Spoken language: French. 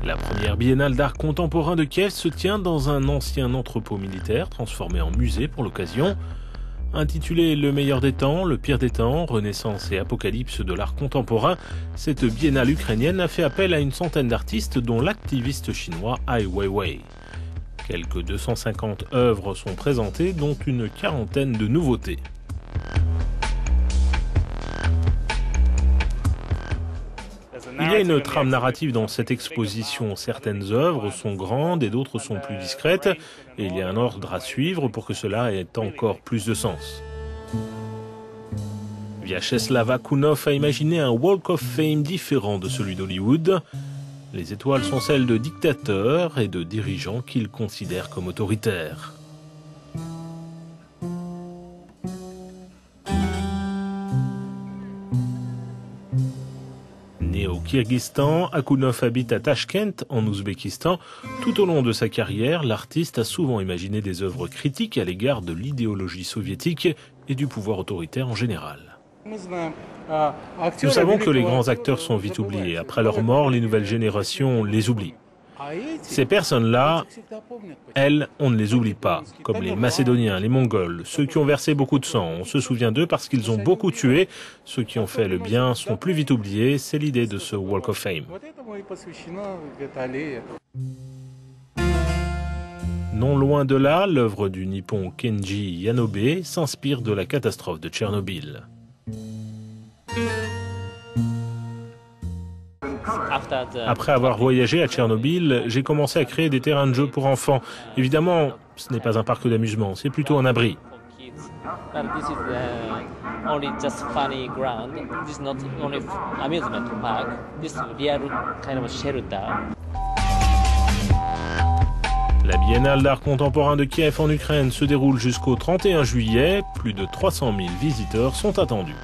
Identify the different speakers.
Speaker 1: La première biennale d'art contemporain de Kiev se tient dans un ancien entrepôt militaire transformé en musée pour l'occasion. Intitulée Le meilleur des temps, le pire des temps, renaissance et apocalypse de l'art contemporain, cette biennale ukrainienne a fait appel à une centaine d'artistes dont l'activiste chinois Ai Weiwei. Quelques 250 œuvres sont présentées, dont une quarantaine de nouveautés. Il y a une trame narrative dans cette exposition. Certaines œuvres sont grandes et d'autres sont plus discrètes. Et il y a un ordre à suivre pour que cela ait encore plus de sens. Vyacheslav Akounov a imaginé un Walk of Fame différent de celui d'Hollywood. Les étoiles sont celles de dictateurs et de dirigeants qu'il considère comme autoritaires. Né au Kirghizstan, Akounov habite à Tachkent, en Ouzbékistan. Tout au long de sa carrière, l'artiste a souvent imaginé des œuvres critiques à l'égard de l'idéologie soviétique et du pouvoir autoritaire en général. Nous savons que les grands acteurs sont vite oubliés. Après leur mort, les nouvelles générations les oublient. Ces personnes-là, elles, on ne les oublie pas, comme les Macédoniens, les Mongols, ceux qui ont versé beaucoup de sang. On se souvient d'eux parce qu'ils ont beaucoup tué. Ceux qui ont fait le bien sont plus vite oubliés. C'est l'idée de ce Walk of Fame. Non loin de là, l'œuvre du Nippon Kenji Yanobe s'inspire de la catastrophe de Tchernobyl. Après avoir voyagé à Tchernobyl, j'ai commencé à créer des terrains de jeu pour enfants. Évidemment, ce n'est pas un parc d'amusement, c'est plutôt un abri. La Biennale d'art contemporain de Kiev en Ukraine se déroule jusqu'au 31 juillet. Plus de 300 000 visiteurs sont attendus.